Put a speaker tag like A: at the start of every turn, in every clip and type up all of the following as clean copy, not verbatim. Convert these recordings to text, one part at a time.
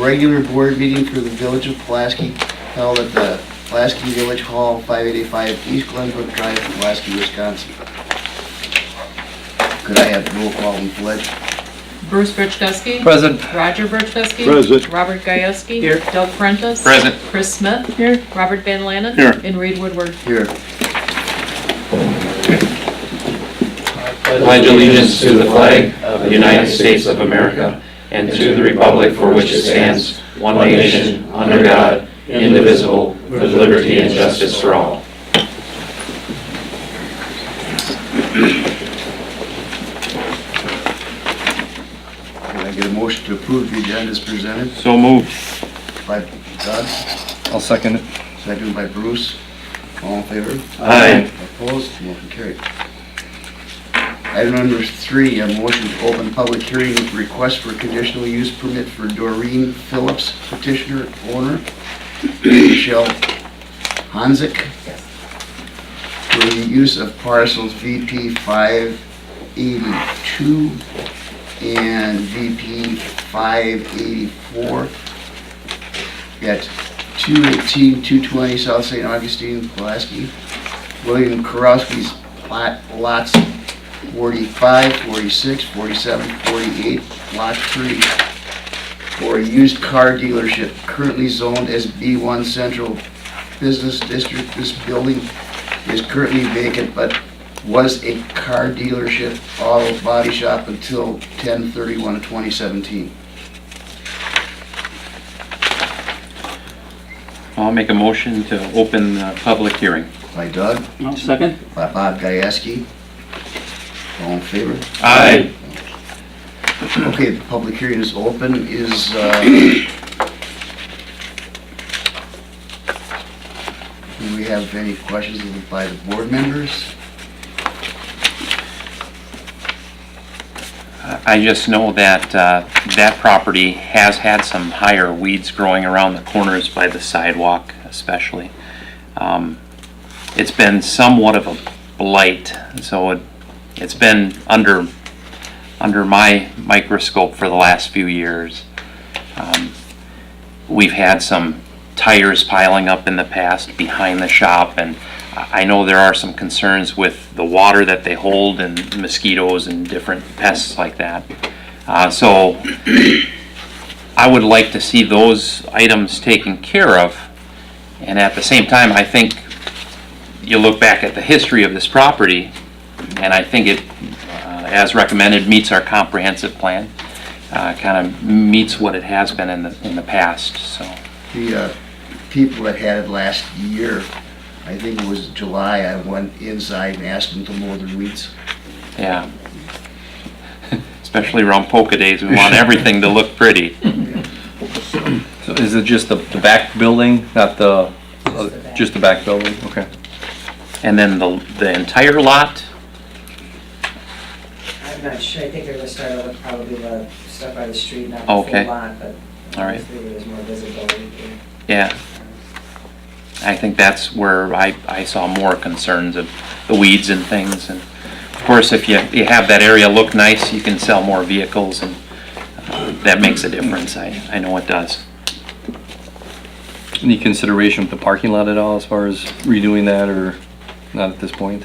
A: regular board meeting for the Village of Pulaski held at the Pulaski Village Hall, 585 East Glenbrook Drive, Pulaski, Wisconsin. Could I have roll call and pledge?
B: Bruce Birchkowski.
C: Present.
B: Roger Birchkowski.
D: Present.
B: Robert Gajewski.
C: Here.
B: Doug Prentice.
C: Present.
B: Chris Smith.
C: Here.
B: Robert Van Lannen.
D: Here.
B: And Reed Woodward.
A: Here.
E: Pledge allegiance to the flag of the United States of America and to the republic for which it stands, one nation, under God, indivisible, with liberty and justice for all.
A: Can I get a motion to approve the agenda as presented?
C: So moved.
A: By Doug,
C: I'll second it.
A: seconded by Bruce. All in favor?
E: Aye.
A: Opposed? Motion carried. Item number 3, a motion to open public hearing request for conditional use permit for Doreen Phillips, petitioner owner, Michelle Hanzik, for the use of parcels VP 582 and VP 584 at 218, 220 South St. Augustine, Pulaski. William Karowski's lots 45, 46, 47, 48, lot 3, for a used car dealership currently zoned as B1 Central Business District. This building is currently vacant but was a car dealership, auto body shop until 10/31/2017.
C: I'll make a motion to open the public hearing.
A: By Doug,
C: I'll second.
A: by Bob Gajewski. All in favor?
C: Aye.
A: Okay, the public hearing is open. Do we have any questions by the board members?
C: I just know that that property has had some higher weeds growing around the corners by the sidewalk especially. It's been somewhat of a blight, so it's been under my microscope for the last few years. We've had some tires piling up in the past behind the shop, and I know there are some concerns with the water that they hold and mosquitoes and different pests like that. So I would like to see those items taken care of, and at the same time I think you look back at the history of this property, and I think it, as recommended, meets our comprehensive plan. Kind of meets what it has been in the past. So
A: The people that had it last year, I think it was July, I went inside and asked them to mow their weeds.
C: yeah, especially around polka days, we want everything to look pretty.
F: So is it just the back building, not the, just the back building? Okay.
C: And then the entire lot.
G: I'm not sure, I think they're gonna start out with probably the stuff by the street, not the
C: Okay.
G: full lot, but
C: All right.
G: obviously there's more visibility.
C: Yeah, I think that's where I saw more concerns of the weeds and things. And of course, if you have that area look nice, you can sell more vehicles, and that makes a difference. I know it does.
F: Any consideration with the parking lot at all as far as redoing that, or not at this point?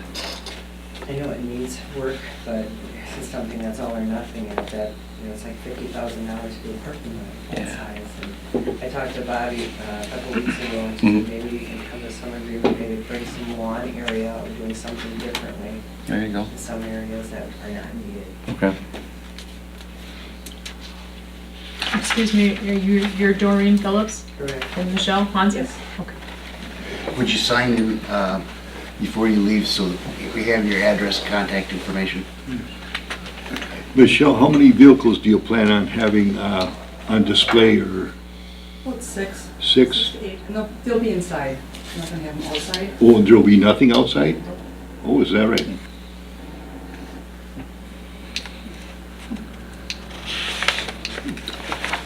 G: I know it needs work, but it's something that's all or nothing, and that, it's like $50,000 for the parking lot that
C: Yeah.
G: size. And I talked to Bobby a couple weeks ago, and
F: Mhm.
G: said maybe we can come to some agreement, maybe bring some lawn area or doing something differently
C: There you go.
G: in some areas that are not needed.
F: Okay.
B: Excuse me, you're Doreen Phillips
G: Correct.
B: and Michelle Hanzik?
G: Yes.
B: Okay.
A: Would you sign in before you leave so that we have your address, contact information?
D: Michelle, how many vehicles do you plan on having on display, or
H: Well, it's 6.
D: 6?
H: 8. No, they'll be inside. I'm not gonna have them outside.
D: Oh, and there'll be nothing outside? Oh, is that right?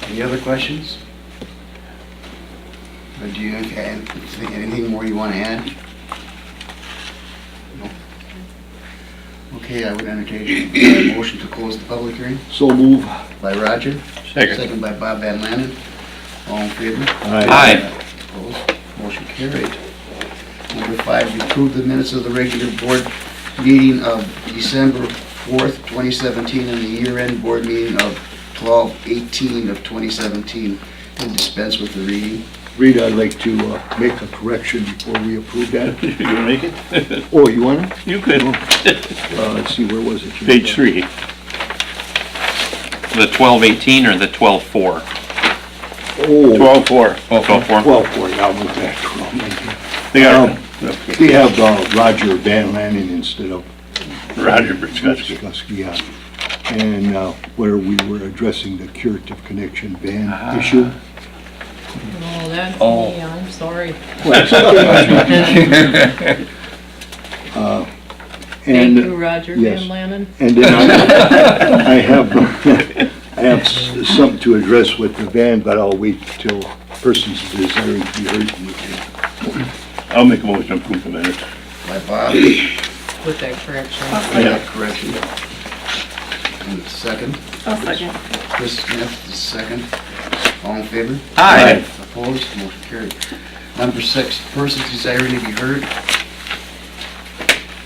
A: Any other questions? Or do you have anything more you want to add? No? Okay, I would entertain a motion to close the public hearing
D: So move.
A: by Roger.
C: Second.
A: Second by Bob Van Lannen. All in favor?
C: Aye.
A: Opposed? Motion carried. Number 5, we approve the minutes of the regular board meeting of December 4th, 2017, and the year-end board meeting of 12/18 of 2017, and dispense with the reading.
D: Rita, I'd like to make a correction before we approve that.
I: You gonna make it?
D: Oh, you want it?
I: You could.
D: Let's see, where was it?
I: Page 3.
C: The 12/18 or the 12/4?
D: Oh,
I: 12-4.
C: 12/4?
D: 12-4, yeah, I'll move that.
I: They got,
D: They have Roger Van Lannen instead of
I: Roger Brzezinski.
D: Pulaski, yeah. And where we were addressing the curative connection van issue.
B: Oh, that's
F: Oh.
B: me, I'm sorry.
D: And
B: Thank you, Roger
D: yes.
B: Van Lannen.
D: And then I have something to address with the van, but I'll wait till persons desiring to be heard.
I: I'll make a motion to approve the minutes.
A: By Bob,
B: With that correction.
A: by that correction. And second,
H: I'll second.
A: Chris Smith, the second. All in favor?
C: Aye.
A: Opposed? Motion carried. Number 6, persons desiring to be heard.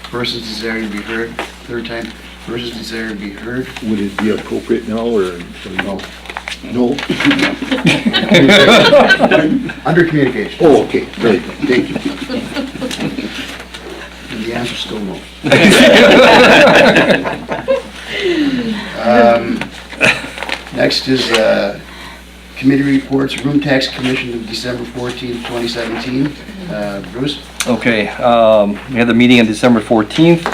A: Persons desiring to be heard. Third time, persons desiring to be heard.
D: Would it be appropriate now or no? No?
A: Under communication.
D: Oh, okay, very good, thank you.
A: And the answer's still no. Next is committee reports, room tax commission of December 14th, 2017. Bruce?
F: Okay, we had the meeting on December 14th.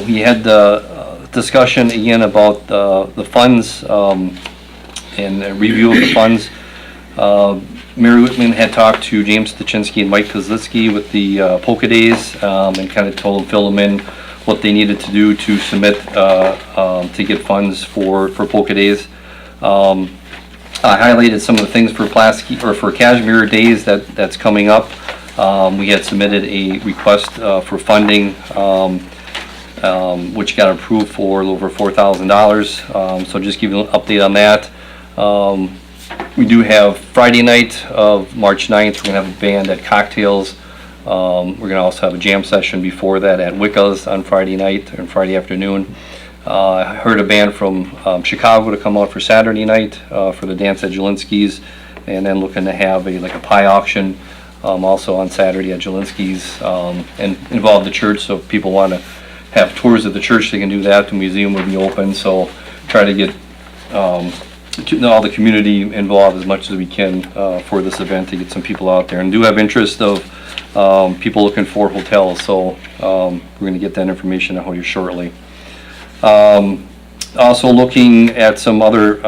F: We had the discussion again about the funds and a review of the funds. Mary Whitman had talked to James Stachinski and Mike Kozlitsky with the Polka Days and kind of told them, fill them in what they needed to do to submit to get funds for Polka Days. I highlighted some of the things for Pulaski or for Kashmir Days that's coming up. We had submitted a request for funding, which got approved for a little over $4,000. So just give you an update on that. We do have Friday night of March 9th. We're gonna have a band at Cocktails. We're gonna also have a jam session before that at Wicca's on Friday night and Friday afternoon. I heard a band from Chicago to come out for Saturday night for the dance at Jelinski's, and then looking to have a pie auction also on Saturday at Jelinski's and involve the church. So if people want to have tours of the church, they can do that. The museum will be open. So try to get all the community involved as much as we can for this event to get some people out there. And do have interest of people looking for hotels. So we're going to get that information out here shortly. Also looking at some other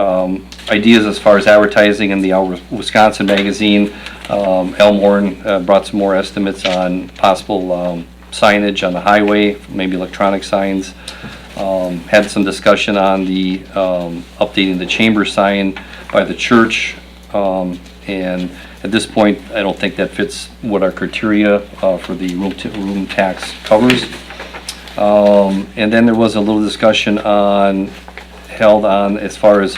F: ideas as far as advertising in the Our Wisconsin magazine. Elmhorn brought some more estimates on possible signage on the highway, maybe electronic signs. Had some discussion on the updating the chamber sign by the church. And at this point, I don't think that fits what our criteria for the room tax covers. And then there was a little discussion held on as far as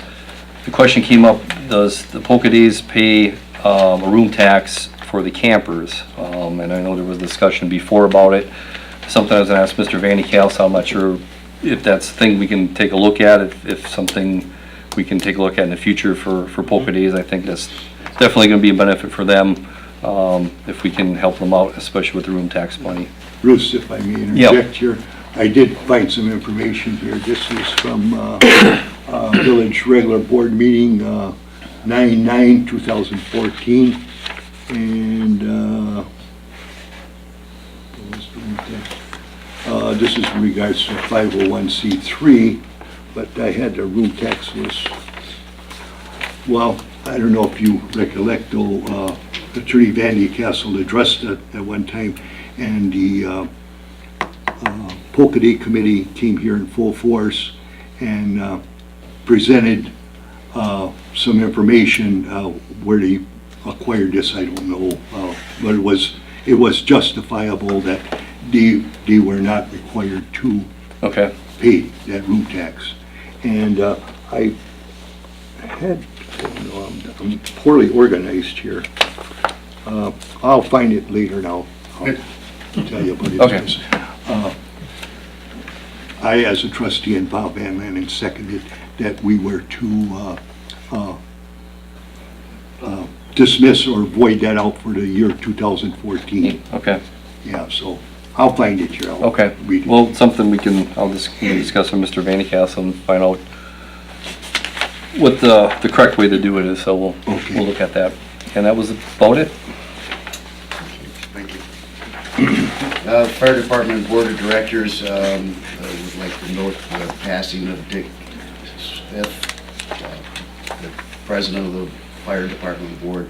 F: the question came up, does the Polka Days pay a room tax for the campers? And I know there was discussion before about it. Something I was going to ask Mr. Van Kal, so I'm not sure if that's a thing we can take a look at, if something we can take a look at in the future for Polka Days. I think that's definitely going to be a benefit for them if we can help them out, especially with the room tax money.
D: Bruce, if I may interject here, I did find some information here. This is from Village Regular Board Meeting 9/9/2014, and this is in regards to 501c3, but I had the room tax list. Well, I don't know if you recollect, though, Attorney Vandy Castle addressed it at one time, and the Polka Day Committee came here in full force and presented some information where they acquired this. I don't know, but it was justifiable that they were not required to pay that room tax. And I had, know, I'm poorly organized here. I'll find it later now. I'll tell you, but
F: Okay.
D: it's, I, as a trustee, and Bob Van Lannon seconded that we were to dismiss or void that out for the year 2014.
F: Okay,
D: Yeah, so I'll find it here. I'll
F: okay.
D: read it.
F: Well, something I'll discuss with Mr. Van Castle and find out what the correct way to do it is, so
D: Okay.
F: we'll look at that. And that was about it?
A: Thank you. Fire Department Board of Directors would like to note the passing of Dick Smith, the President of the Fire Department Board.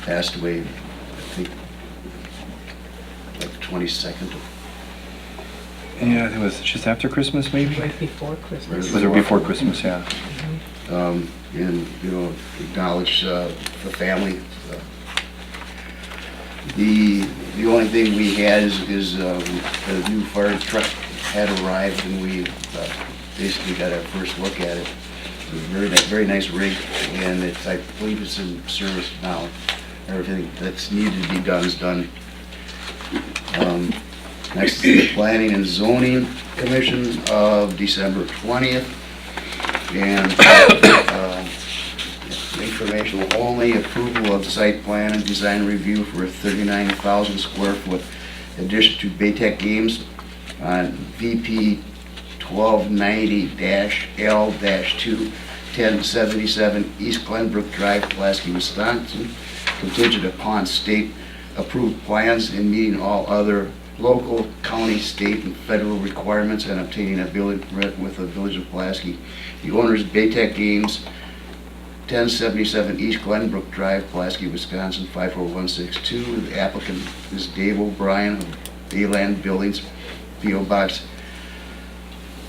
A: Passed away, I think, like 22nd of
F: Yeah, I think it was just after Christmas, maybe?
B: Right before Christmas.
F: Was it before Christmas, yeah.
A: and, you know, acknowledge the family. The only thing we had is the new fire truck had arrived, and we basically got our first look at it. It was a very nice rig, and it's, I believe it's in service now. Everything that's needed to be done is done. Next is the Planning and Zoning Commission of December 20th. And informational only, approval of site plan and design review for a 39,000 square foot addition to Baytech Games on VP 1290-L-2, 1077 East Glenbrook Drive, Pulaski, Wisconsin, contingent upon state approved plans and meeting all other local, county, state, and federal requirements and obtaining a building permit with the Village of Pulaski. The owner is Baytech Games, 1077 East Glenbrook Drive, Pulaski, Wisconsin, 54162. The applicant is Dave O'Brien of Bayland Buildings, P.O. Box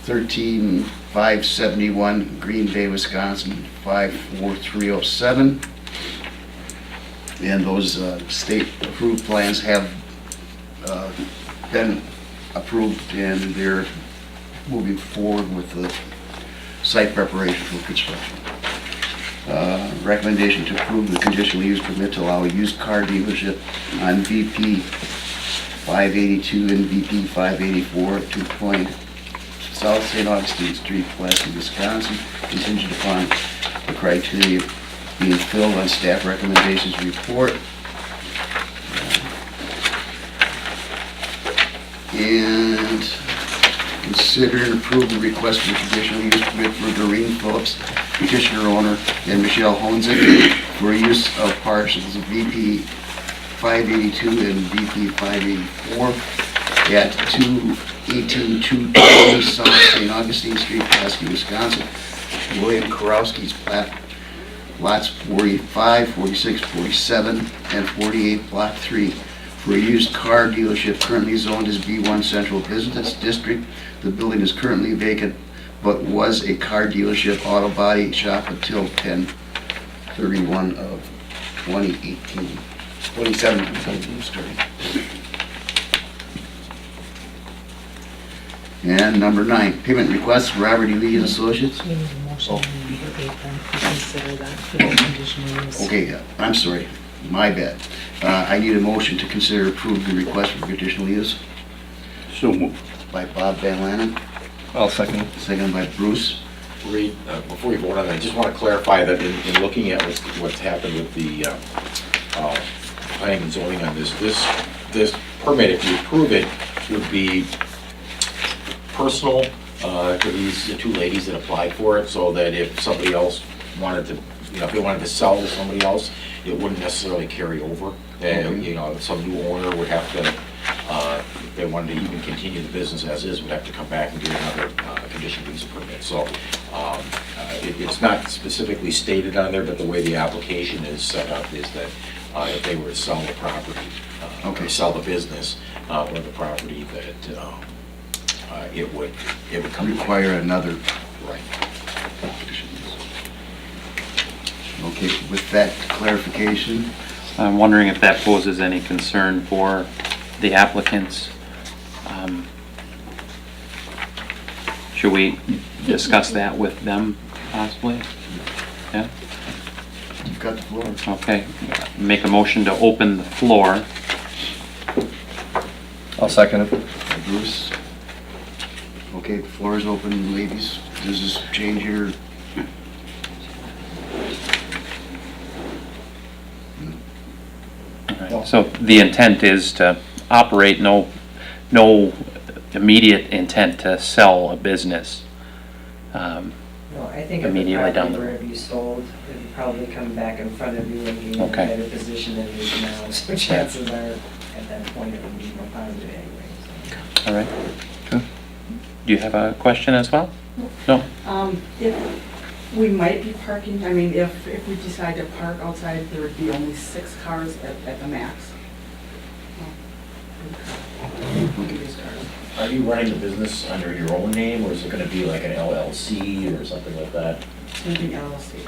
A: 13571, Green Bay, Wisconsin, 54307. And those state approved plans have been approved, and they're moving forward with the site preparation for construction. Recommendation to approve the conditional use permit to allow a used car dealership on VP 582 and VP 584 at 2 Point South St. Augustine Street, Pulaski, Wisconsin, contingent upon the criteria being filled on staff recommendations report. And consider and approve the request for conditional use permit for Doreen Phillips, petitioner owner, and Michelle Honzik for use of parcels of VP 582 and VP 584 at 218-220 South St. Augustine Street, Pulaski, Wisconsin. William Karowski's plat, lots 45, 46, 47, and 48, Block 3, for a used car dealership currently zoned as B1 Central Business District. The building is currently vacant, but was a car dealership auto body shop until 10/31 of 2018. 2017, sorry. And number 9, payment requests, Robert E. Lee and Associates.
B: We need a motion to consider that for the conditional use.
A: Okay, I'm sorry, my bad. I need a motion to consider approve the request for conditional use
I: So moved.
A: by Bob Van Lannon,
F: I'll second.
A: seconded by Bruce.
E: Reed, before we vote on that, I just want to clarify that in looking at what's happened with the planning and zoning on this permit, if you approve it, would be personal to these two ladies that applied for it, so that if somebody else wanted to, if they wanted to sell to somebody else, it wouldn't necessarily carry over. And, some new owner would have to, if they wanted to even continue the business as is, would have to come back and get another conditional use permit. So it's not specifically stated on there, but the way the application is set up is that if they were to sell the property,
A: Okay.
E: sell the business or the property, that it would come
A: Require another.
E: right.
A: Okay, with that clarification,
C: I'm wondering if that poses any concern for the applicants. Should we discuss that with them possibly? Yeah,
A: You've got the floor.
C: okay. Make a motion to open the floor.
F: I'll second it.
A: By Bruce. Okay, the floor is open, ladies. Does this change your?
C: So the intent is to operate, no immediate intent to sell a business.
G: No, I think if the
C: Immediately down
G: property
C: the
G: were
C: road.
G: to be sold, it would probably come back in front of you and be in a
C: Okay.
G: better position than it is now. So chances are, at that point, it would be more positive anyway. So.
C: All right. Do you have a question as well? No?
H: If we might be parking, I mean, if we decide to park outside, there would be only 6 cars at the max. Look at these cars.
E: Are you running the business under your own name, or is it gonna be like an LLC or something like that?
H: Maybe LLC.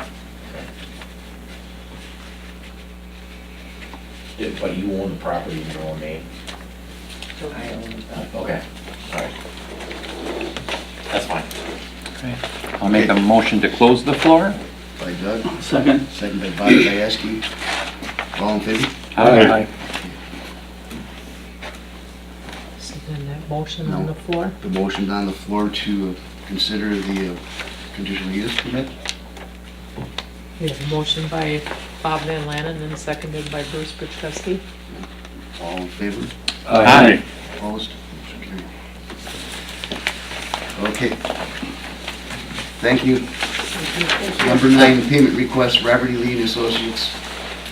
E: But you own the property in your own name?
G: I own it.
E: Okay, all right. That's fine.
C: Okay. I'll make a motion to close the floor.
A: By Doug,
I: Second.
A: second by Bobby Diaski. All in favor?
F: Aye.
B: So then that motion on
A: No.
B: the floor?
A: The motion on the floor to consider the conditional use permit.
B: We have a motion by Bob Van Lannen and seconded by Bruce Pulaski.
A: All in favor?
C: Aye.
A: Opposed? Motion carried. Okay. Thank you. Number 9, payment request, Robert E. Lee and Associates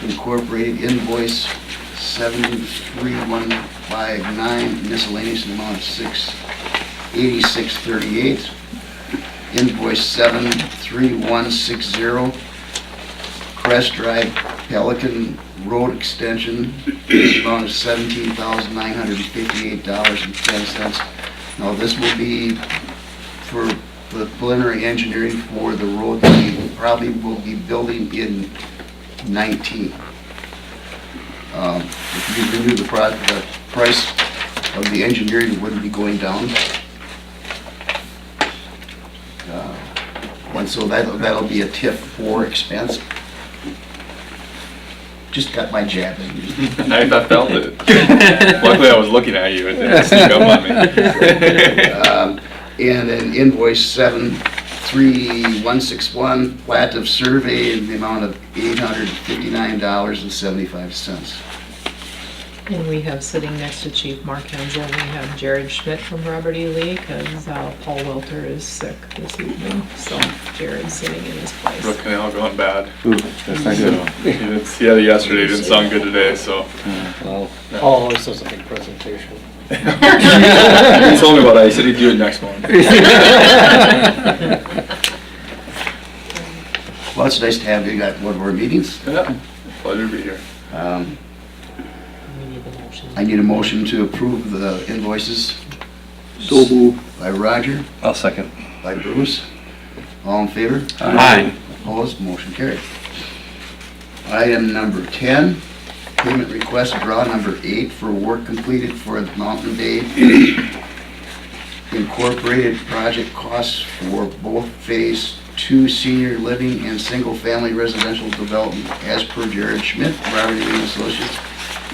A: Incorporated, invoice 73159, miscellaneous amount of $686.38. Invoice 73160, Crest Drive, Pelican Road Extension, amount of $17,958.10. Now, this will be for the preliminary engineering for the road that we probably will be building in 19. If you renew the price of the engineering wouldn't be going down. And so that'll be a TIF 4 expense. Just got my jab in.
J: I felt it. Luckily, I was looking at you. It didn't sneak up on me.
A: And then invoice 73161, plat of survey in the amount of $859.75.
B: And we have sitting next to Chief Mark Hensel, we have Jared Schmidt from Robert E. Lee, because Paul Welter is sick this evening, so Jared's sitting in his place.
J: Brook Canal going bad.
F: That's not good.
J: He had it yesterday. Didn't sound good today. So
F: Well,
K: Paul always does a big presentation.
J: he told me about it. He said he'd do it next month.
A: Well, it's nice to have you at one of our meetings.
J: Yeah, pleasure to be here.
B: We need the motion.
A: I need a motion to approve the invoices
D: So moved.
A: by Roger,
F: I'll second.
A: by Bruce. All in favor?
C: Aye.
A: Opposed? Motion carried. Item number 10, payment request draw number 8 for work completed for the Mountain Day Incorporated project costs for both Phase 2 senior living and single-family residential development as per Jared Schmidt, Robert E. Lee Associates,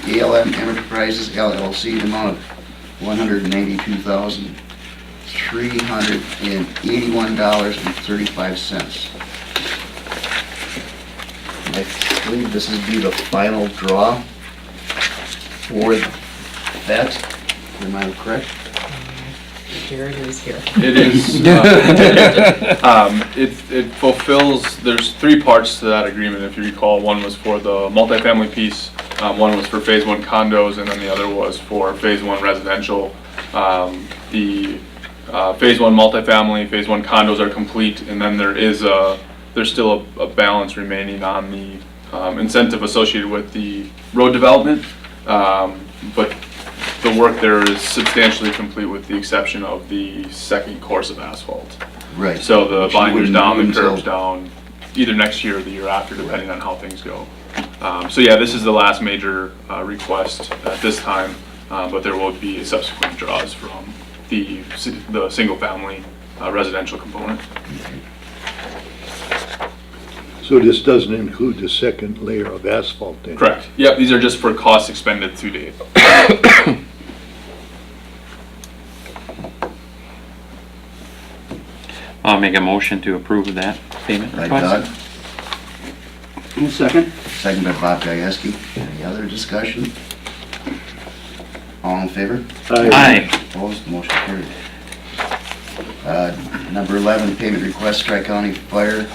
A: ALM Enterprises LLC, the amount of $192,381.35. I believe this would be the final draw for that. Am I correct?
B: Jared is here.
J: It is. It fulfills. There's 3 parts to that agreement, if you recall. One was for the multifamily piece. One was for Phase 1 condos, and then the other was for Phase 1 residential. The Phase 1 multifamily, Phase 1 condos are complete, and then there's still a balance remaining on the incentive associated with the road development. But the work there is substantially complete with the exception of the second course of asphalt.
A: Right.
J: So the
A: Which
J: binder's
A: wouldn't
J: down,
A: do
J: the
A: until-
J: curb's down, either next year or the year after, depending on how things go. So yeah, this is the last major request at this time, but there will be subsequent draws from the single-family residential component.
D: So this doesn't include the second layer of asphalt then?
J: Correct. Yep, these are just for costs expended to date.
C: I'll make a motion to approve that payment
A: By Doug,
C: request.
K: Second?
A: second by Bob Gieske. Any other discussion? All in favor?
C: Aye.
A: Opposed, motion carried. Number 11, payment request, Tri-County Fire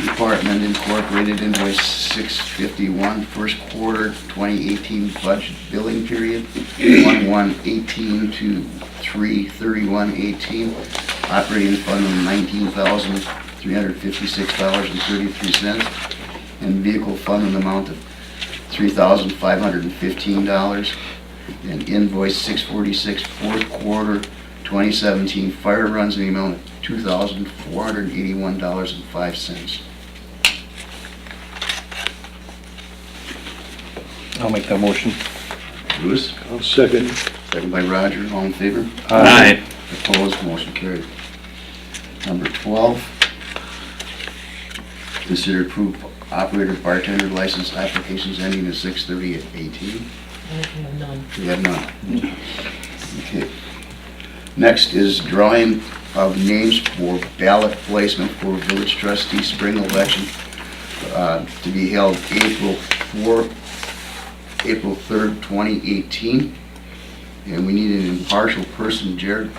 A: Department Incorporated invoice 651, first quarter 2018 budget billing period, 1/1/18 to 3/31/18, operating fund of $19,356.33, and vehicle fund an amount of $3,515, and invoice 646, fourth quarter 2017 fire runs in the amount of $2,481.05.
F: I'll make that motion.
A: Bruce,
D: I'll second.
A: second by Roger, all in favor?
C: Aye.
A: Opposed, motion carried. Number 12, consider approved operator bartender license applications ending at 6/30/18.
B: I have none.
A: We have none. Okay. Next is drawing of names for ballot placement for village trustee spring election to be held April 3rd, 2018. And we need an impartial person. Jared,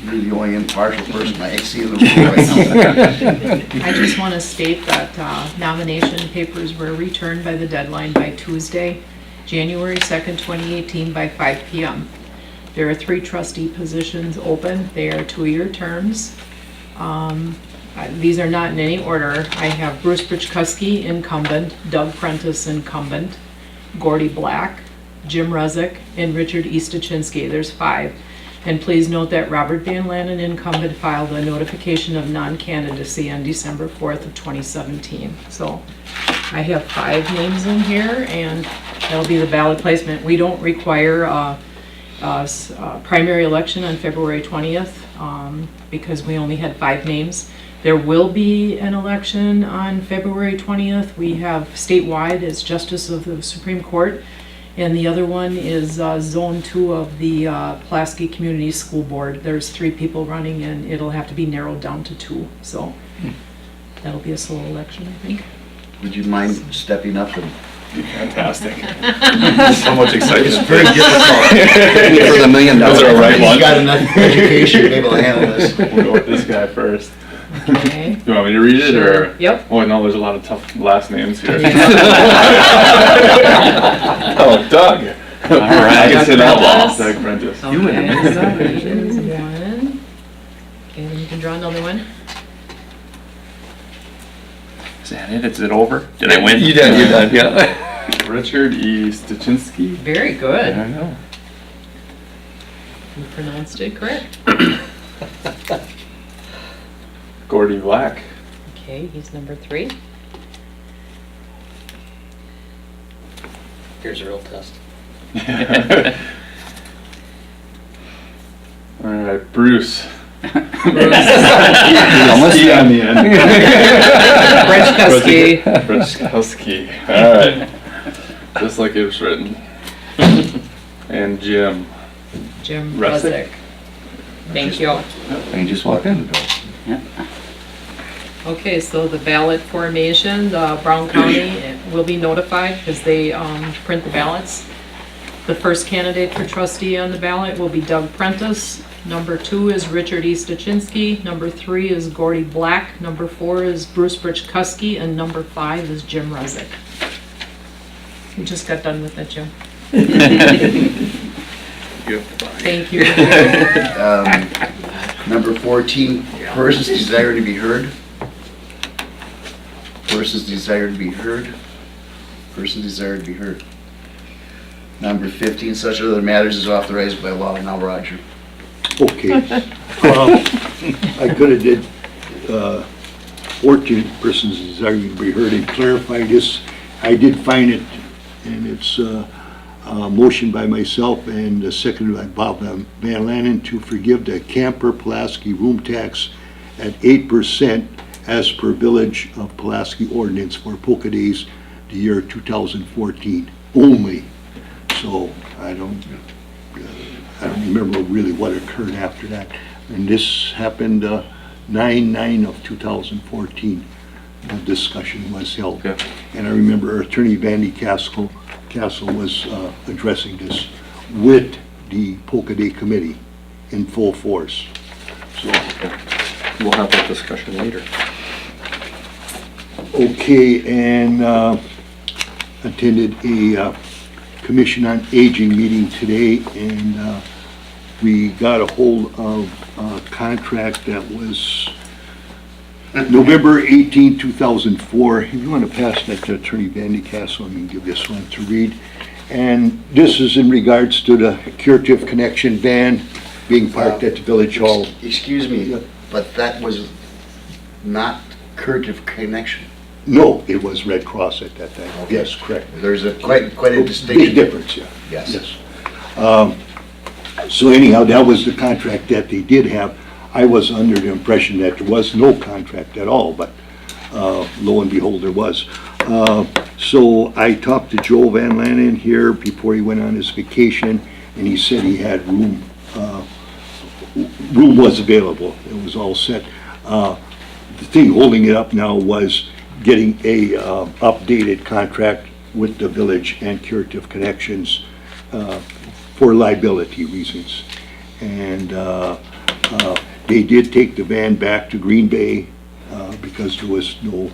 A: you're the only impartial person I see in the room right now.
B: I just want to state that nomination papers were returned by the deadline by Tuesday, January 2nd, 2018 by 5 p.m. There are 3 trustee positions open. They are 2-year terms. These are not in any order. I have Bruce Brichkuski, incumbent, Doug Prentice, incumbent, Gordy Black, Jim Rezick, and Richard Eastachinsky. There's 5. And please note that Robert Van Lannen, incumbent, filed a notification of non-candidacy on December 4th of 2017. So I have 5 names in here, and that'll be the ballot placement. We don't require a primary election on February 20th because we only had 5 names. There will be an election on February 20th. We have statewide as Justice of the Supreme Court, and the other one is Zone 2 of the Pulaski Community School Board. There's 3 people running, and it'll have to be narrowed down to 2. So that'll be a slow election, I think.
A: Would you mind stepping up and
J: Fantastic. So much excitement.
A: It's very difficult.
F: For the $1 million.
J: Those are right
A: He's
J: ones.
A: got enough education to be able to handle this.
J: We'll go with this guy first.
B: Okay.
J: You want me to read it, or?
B: Yep.
J: Oh, no, there's a lot of tough last names here. Oh, Doug.
C: All right.
J: I can say that
B: Prentice.
J: Doug Prentice.
B: Okay, so there's one. Okay, then you can draw another one.
C: Is that it? Is it over? Did I win?
F: You did, yeah.
J: Richard E. Stachinsky.
B: Very good.
J: I know.
B: You pronounced it correct.
J: Gordy Black.
B: Okay, he's number 3.
K: Here's a real test.
J: All right, Bruce.
F: Almost
J: E on the end.
B: Brichkuski.
J: Brichkuski. All right. Just like it was written. And Jim.
B: Jim
J: Rezick.
B: Rezick. Thank you.
F: And you just walked in.
B: Okay, so the ballot formation, Brown County will be notified because they print the ballots. The first candidate for trustee on the ballot will be Doug Prentice. Number 2 is Richard Eastachinsky. Number 3 is Gordy Black. Number 4 is Bruce Brichkuski. And number 5 is Jim Rezick. We just got done with that, Jim. Thank you.
A: Number 14, persons desire to be heard. Persons desire to be heard. Persons desire to be heard. Number 15, such other matters is authorized by law. Now, Roger.
D: Okay. I could have did 14 persons desiring to be heard and clarify this. I did find it, and it's a motion by myself and seconded by Bob Van Lannen to forgive the Camper Pulaski room tax at 8% as per Village of Pulaski ordinance for polka days the year 2014 only. So I don't remember really what occurred after that. And this happened 9/9 of 2014. The discussion was held.
F: Okay.
D: And I remember Attorney Vandy Castle was addressing this with the Polka Day Committee in full force. So,
F: We'll have that discussion later.
D: okay, and attended a Commission on Aging meeting today, and we got a hold of a contract that was November 18, 2004. If you want to pass that to Attorney Vandy Castle, I can give this one to read. And this is in regards to the Curative Connection van being parked at the Village Hall.
A: Excuse me, but that was not Curative Connection.
D: No, it was Red Cross at that time.
A: Okay.
D: Yes, correct.
A: There's quite a distinction.
D: Big difference, yeah.
A: Yes.
D: So anyhow, that was the contract that they did have. I was under the impression that there was no contract at all, but lo and behold, there was. So I talked to Joe Van Lanen here before he went on his vacation, and he said he had room. Room was available. It was all set. The thing holding it up now was getting a updated contract with the village and Curative Connections for liability reasons. And they did take the van back to Green Bay because there was no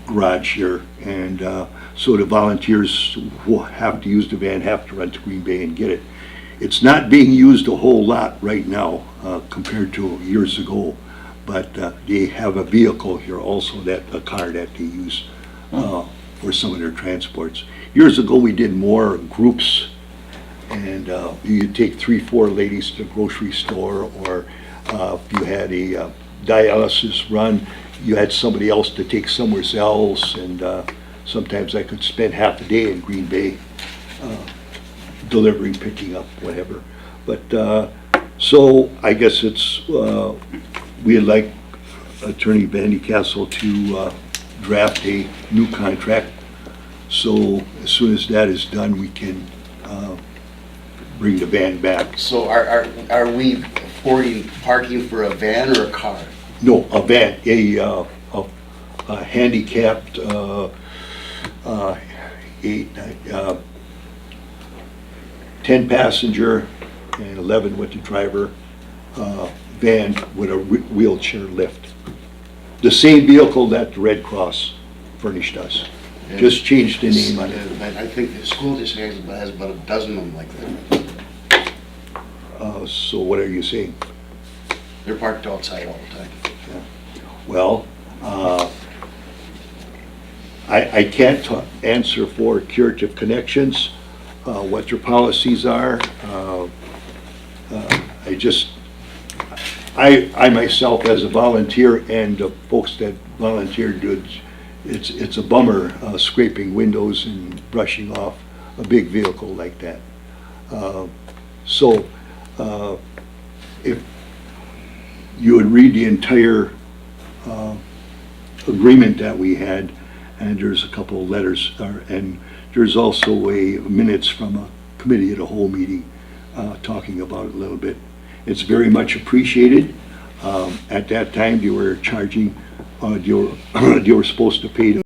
D: garage here. And so the volunteers who have to use the van have to run to Green Bay and get it. It's not being used a whole lot right now compared to years ago. But they have a vehicle here also, a car that they use for some of their transports. Years ago, we did more groups, and you'd take 3-4 ladies to the grocery store, or if you had a dialysis run, you had somebody else to take somewhere else, and sometimes I could spend half a day in Green Bay delivering, picking up, whatever. But so I guess it's we'd like Attorney Vandy Castle to draft a new contract. So as soon as that is done, we can bring the van back.
A: So are we affording parking for a van or a car?
D: No, a van, a handicapped 10 passenger and 11 with the driver van with a wheelchair lift. The same vehicle that the Red Cross furnished us. Just changed the name on it.
A: I think the school district has about a dozen of them like that.
D: So what are you saying?
A: They're parked outside all the time.
D: Well, I can't answer for Curative Connections, what their policies are. I myself, as a volunteer, and the folks that volunteered, it's a bummer scraping windows and brushing off a big vehicle like that. So if you would read the entire agreement that we had, and there's a couple of letters, and there's also minutes from a committee of the whole meeting talking about it a little bit. It's very much appreciated. At that time, they were charging, they were supposed to pay the